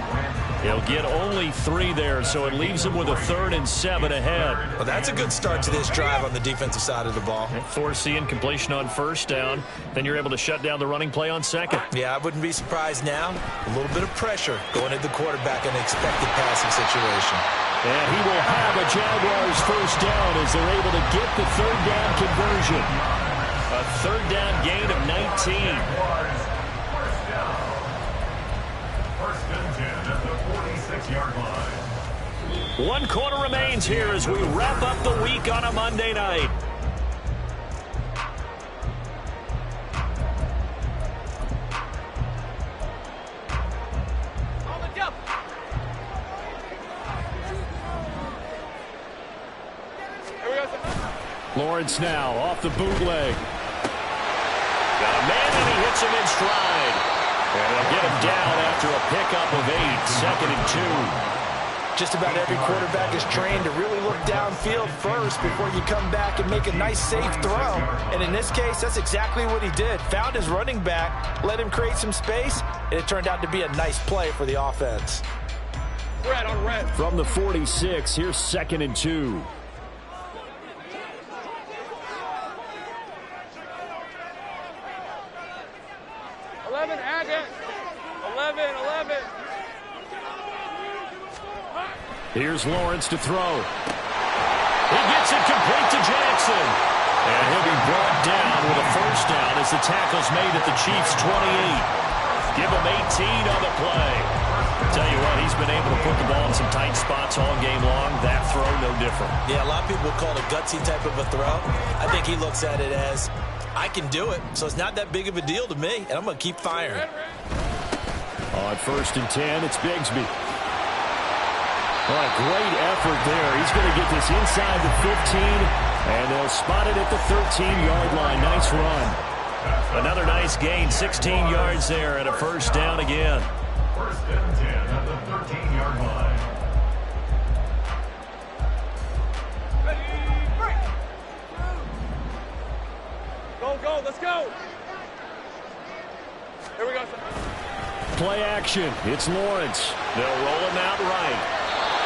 He'll get only 3 there, so it leaves him with a 3rd and 7 ahead. Well, that's a good start to this drive on the defensive side of the ball. Force the incompletion on 1st down. Then you're able to shut down the running play on 2nd. Yeah, I wouldn't be surprised now. A little bit of pressure going at the quarterback in an expected passing situation. And he will have a Jaguars 1st down as they're able to get the 3rd down conversion. A 3rd down gain of 19. First down. 1st and 10 at the 46-yard line. 1 quarter remains here as we wrap up the week on a Monday night. Lawrence now off the bootleg. Got a man and he hits him in stride. And they'll get him down after a pickup of 8, 2nd and 2. Just about every quarterback is trained to really look downfield first before you come back and make a nice, safe throw. And in this case, that's exactly what he did. Found his running back, let him create some space, and it turned out to be a nice play for the offense. Red on red. From the 46, here's 2nd and 2. Here's Lawrence to throw. He gets it complete to Jackson. And he'll be brought down with a first down as the tackle's made at the Chiefs' 28. Give him 18 on the play. Tell you what, he's been able to put the ball in some tight spots all game long. That throw, no different. Yeah, a lot of people call it a gutsy type of a throw. I think he looks at it as, I can do it, so it's not that big of a deal to me, and I'm going to keep firing. On 1st and 10, it's Bigsby. Oh, great effort there. He's going to get this inside the 15, and they'll spot it at the 13-yard line. Nice run. Another nice gain, 16 yards there, and a first down again. 1st and 10 at the 13-yard line. Go, let's go. Here we go. Play action. It's Lawrence. They'll roll him out right.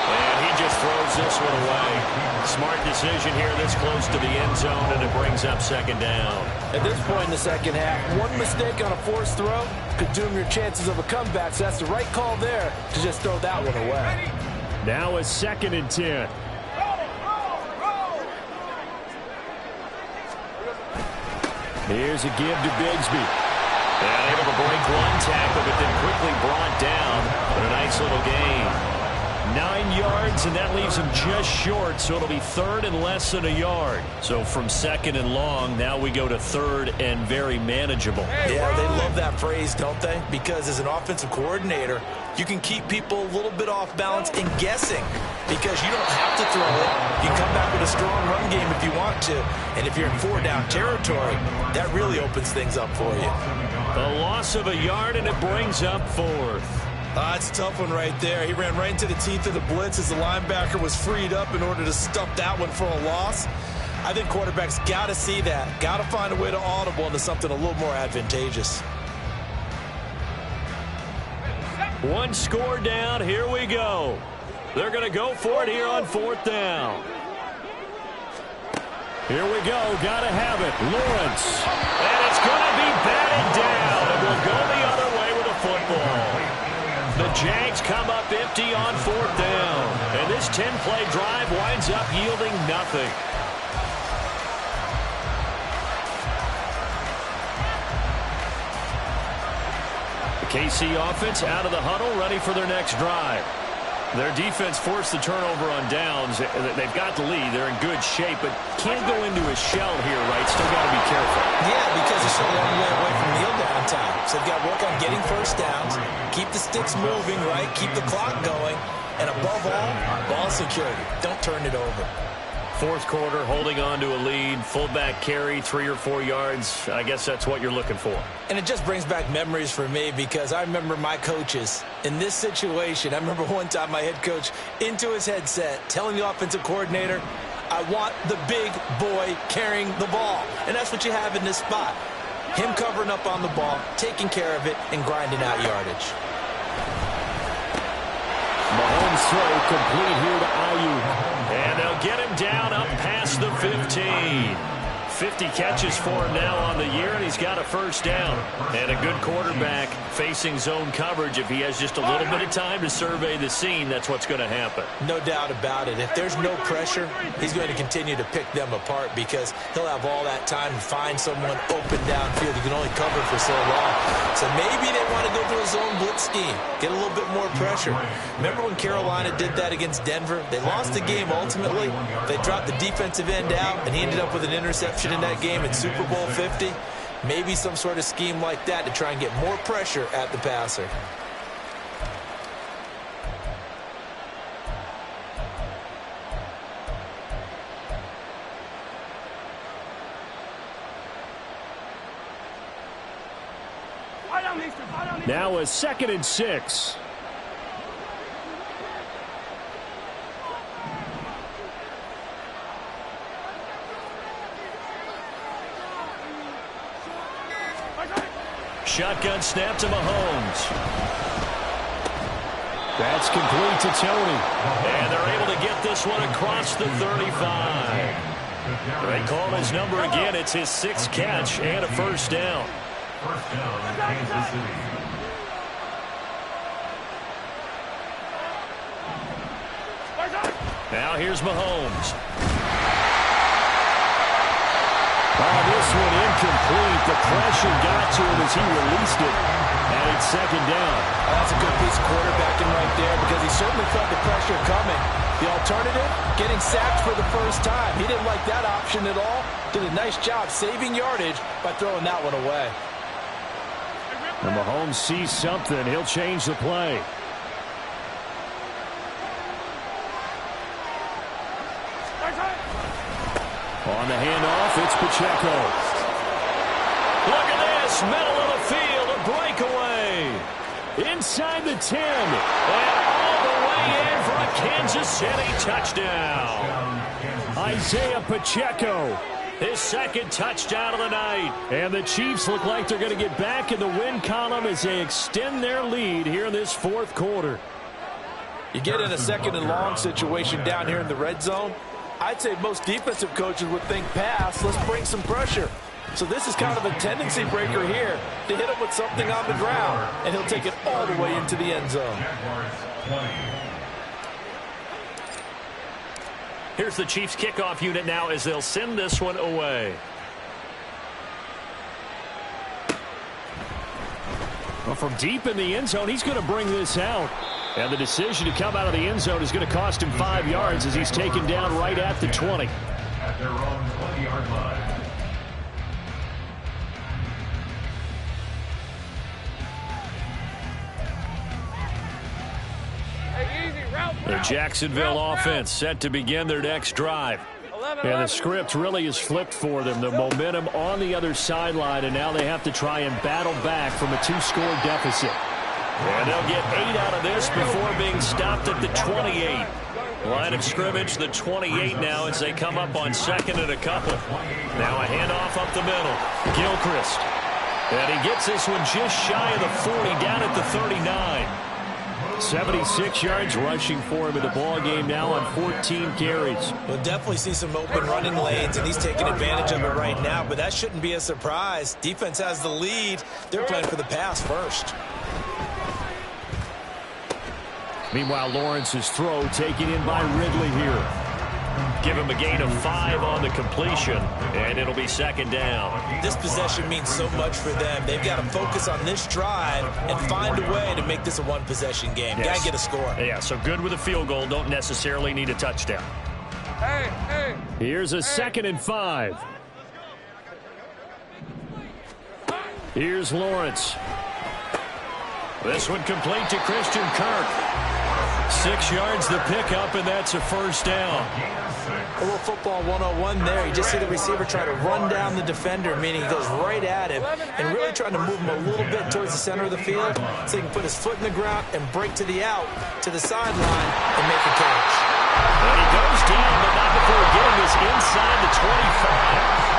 And he just throws this one away. Smart decision here this close to the end zone, and it brings up 2nd down. At this point in the second half, one mistake on a forced throw could doom your chances of a comeback, so that's the right call there to just throw that one away. Now a 2nd and 10. Here's a give to Bigsby. And able to break one tackle, but then quickly brought down. But a nice little gain. 9 yards, and that leaves him just short, so it'll be 3rd and less than a yard. So from 2nd and long, now we go to 3rd and very manageable. Yeah, they love that phrase, don't they? Because as an offensive coordinator, you can keep people a little bit off balance and guessing because you don't have to throw it. You can come back with a strong run game if you want to. And if you're in 4-down territory, that really opens things up for you. A loss of a yard, and it brings up 4th. It's a tough one right there. He ran right into the teeth of the blitz as the linebacker was freed up in order to stuff that one for a loss. I think quarterbacks got to see that. Got to find a way to audible into something a little more advantageous. One score down. Here we go. They're going to go for it here on 4th down. Here we go. Got to have it. Lawrence. And it's going to be batted down. It will go the other way with a football. The Jags come up empty on 4th down. And this 10-play drive winds up yielding nothing. The KC offense out of the huddle, ready for their next drive. Their defense forced the turnover on downs. They've got the lead. They're in good shape, but can't go into a shell here, right? Still got to be careful. Yeah, because they're still a long way away from kneel down time. So they've got to work on getting first downs, keep the sticks moving, right? Keep the clock going. And above all, ball security. Don't turn it over. 4th quarter, holding on to a lead. Fullback carry, 3 or 4 yards. I guess that's what you're looking for. And it just brings back memories for me because I remember my coaches in this situation. I remember one time my head coach into his headset telling the offensive coordinator, I want the big boy carrying the ball. And that's what you have in this spot. Him covering up on the ball, taking care of it, and grinding out yardage. Mahomes throw complete here to Ayuk. And they'll get him down up past the 15. 50 catches for him now on the year, and he's got a first down. And a good quarterback facing zone coverage. If he has just a little bit of time to survey the scene, that's what's going to happen. No doubt about it. If there's no pressure, he's going to continue to pick them apart because he'll have all that time to find someone open downfield. He can only cover for so long. So maybe they want to go to a zone blitz scheme, get a little bit more pressure. Remember when Carolina did that against Denver? They lost the game ultimately. They dropped the defensive end out, and he ended up with an interception in that game in Super Bowl 50. Maybe some sort of scheme like that to try and get more pressure at the passer. Now a 2nd and 6. Shotgun snap to Mahomes. That's complete to Tony. And they're able to get this one across the 35. They call his number again. It's his 6th catch and a first down. First down, Kansas City. Now here's Mahomes. pressure got to him as he released it. And it's second down. That's a good piece of quarterbacking right there because he certainly felt the pressure coming. The alternative, getting sacked for the first time. He didn't like that option at all. Did a nice job saving yardage by throwing that one away. And Mahomes sees something. He'll change the play. On the handoff, it's Pacheco. Look at this, middle of the field, a breakaway. Inside the 10, and all the way in for a Kansas City touchdown. Isaiah Pacheco, his second touchdown of the night. And the Chiefs look like they're going to get back in the win column as they extend their lead here in this fourth quarter. You get in a second and long situation down here in the red zone. I'd say most defensive coaches would think pass, let's bring some pressure. So this is kind of a tendency breaker here to hit him with something on the ground, and he'll take it all the way into the end zone. Here's the Chiefs kickoff unit now as they'll send this one away. Well, from deep in the end zone, he's going to bring this out. And the decision to come out of the end zone is going to cost him 5 yards as he's taken down right at the 20. At their own 20-yard line. The Jacksonville offense set to begin their next drive. And the script really is flipped for them. The momentum on the other sideline, and now they have to try and battle back from a 2-score deficit. And they'll get 8 out of this before being stopped at the 28. Line of scrimmage, the 28 now as they come up on second and a couple. Now a handoff up the middle. Gilchrist. And he gets this one just shy of the 40, down at the 39. 76 yards rushing for him in the ball game now on 14 carries. We'll definitely see some open running lanes, and he's taking advantage of it right now, but that shouldn't be a surprise. Defense has the lead. They're playing for the pass first. Meanwhile, Lawrence's throw taken in by Ridley here. Give him a gain of 5 on the completion, and it'll be second down. This possession means so much for them. They've got to focus on this drive and find a way to make this a one-possession game. Yes. Got to get a score. Yeah, so good with a field goal. Don't necessarily need a touchdown. Hey. Here's a 2nd and 5. Here's Lawrence. This one complete to Christian Kirk. 6 yards the pickup, and that's a first down. A little football 101 there. You just see the receiver try to run down the defender, meaning he goes right at him and really trying to move him a little bit towards the center of the field so he can put his foot in the ground and break to the out, to the sideline, and make a catch. And he goes down, but not before getting this inside the 25.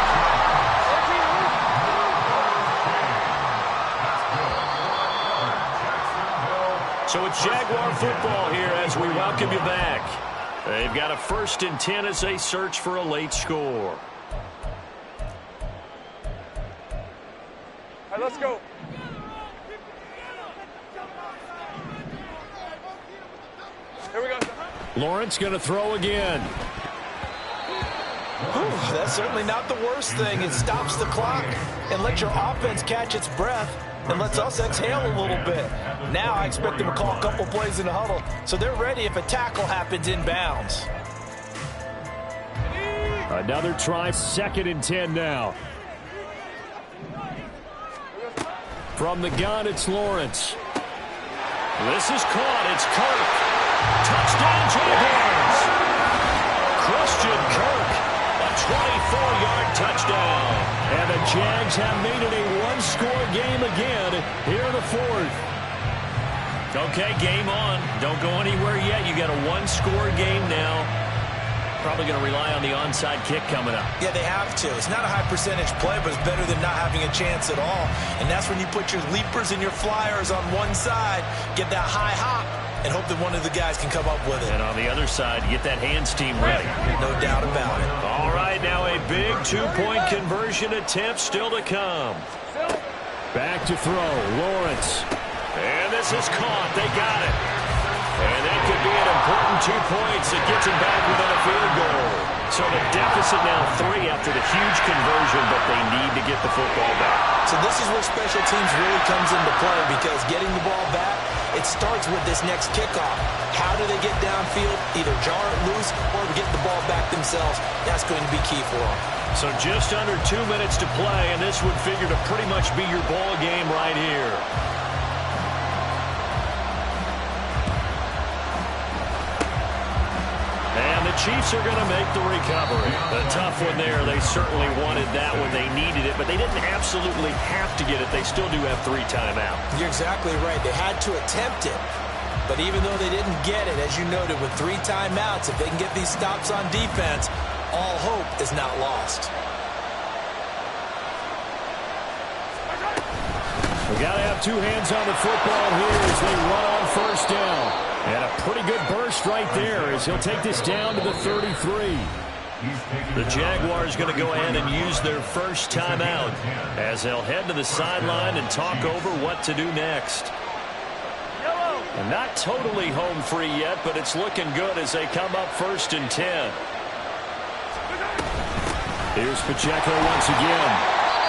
So it's Jaguar football here as we welcome you back. They've got a 1st and 10 as they search for a late score. All right, let's go. Here we go. Lawrence going to throw again. Whew, that's certainly not the worst thing. It stops the clock and lets your offense catch its breath and lets us exhale a little bit. Now I expect them to call a couple plays in the huddle so they're ready if a tackle happens inbounds. Another try, 2nd and 10 now. From the gun, it's Lawrence. This is caught. It's Kirk. Touchdown, Jaguars. Christian Kirk, a 24-yard touchdown. And the Jags have made it a one-score game again here in the 4th. Okay, game on. Don't go anywhere yet. You got a one-score game now. Probably going to rely on the onside kick coming up. Yeah, they have to. It's not a high percentage play, but it's better than not having a chance at all. And that's when you put your leapers and your flyers on one side, get that high hop, and hope that one of the guys can come up with it. And on the other side, get that hands team ready. No doubt about it. All right, now a big two-point conversion attempt still to come. Back to throw, Lawrence. And this is caught. They got it. And that could be an important 2 points. It gets him back within a field goal. So the deficit now 3 after the huge conversion, but they need to get the football back. So this is where special teams really comes into play, because getting the ball back, it starts with this next kickoff. How do they get downfield, either jar it loose or get the ball back themselves? That's going to be key for them. So just under 2 minutes to play, and this would figure to pretty much be your ball game right here. And the Chiefs are going to make the recovery. A tough one there. They certainly wanted that when they needed it, but they didn't absolutely have to get it. They still do have 3 timeouts. You're exactly right. They had to attempt it. But even though they didn't get it, as you noted, with 3 timeouts, if they can get these stops on defense, all hope is not lost. We got to have 2 hands on the football here as they run on first down. And a pretty good burst right there as he'll take this down to the 33. The Jaguars going to go ahead and use their first timeout as they'll head to the sideline and talk over what to do next. And not totally home free yet, but it's looking good as they come up 1st and 10. Here's Pacheco once again.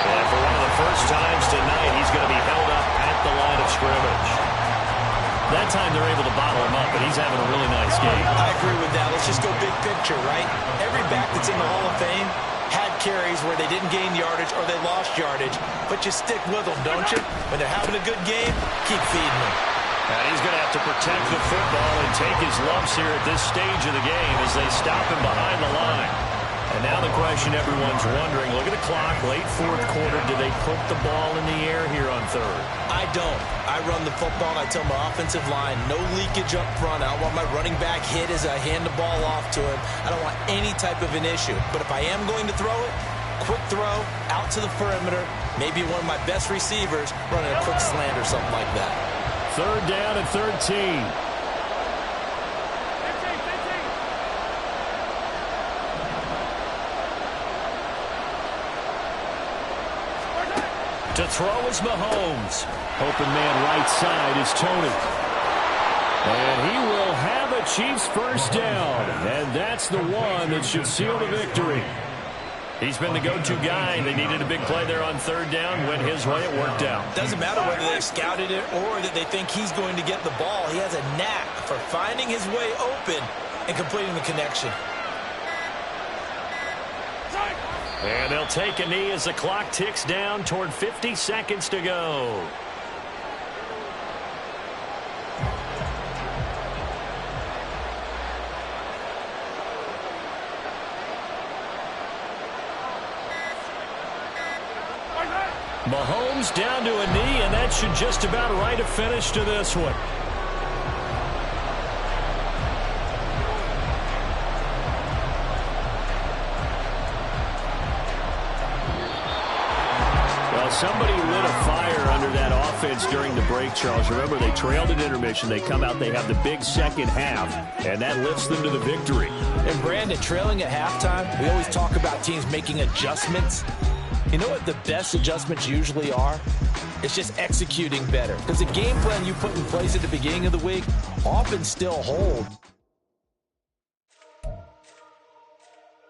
And for one of the first times tonight, he's going to be held up at the line of scrimmage. That time they're able to bottle him up, but he's having a really nice game. I agree with that. Let's just go big picture, right? Every back that's in the Hall of Fame had carries where they didn't gain yardage or they lost yardage, but you stick with them, don't you? When they're having a good game, keep feeding them. And he's going to have to protect the football and take his lumps here at this stage of the game as they stop him behind the line. And now the question everyone's wondering, look at the clock, late 4th quarter, do they put the ball in the air here on 3rd? I don't. I run the football, and I tell my offensive line, no leakage up front. I don't want my running back hit as I hand the ball off to him. I don't want any type of an issue. But if I am going to throw it, quick throw, out to the perimeter, maybe one of my best receivers running a quick slant or something like that. 3rd down and 13. To throw is Mahomes. Open man right side is Tony. And he will have a Chiefs first down. And that's the one that should seal the victory. He's been the go-to guy. They needed a big play there on 3rd down. Went his way. It worked out. Doesn't matter whether they scouted it or that they think he's going to get the ball. He has a knack for finding his way open and completing the connection. And they'll take a knee as the clock ticks down toward 50 seconds to go. Mahomes down to a knee, and that should just about write a finish to this one. Somebody lit a fire under that offense during the break, Charles. Remember, they trailed at intermission. They come out, they have the big second half, and that lifts them to the victory. And, Brandon, trailing at halftime, we always talk about teams making adjustments. You know what the best adjustments usually are? It's just executing better. Because the game plan you put in place at the beginning of the week often still holds.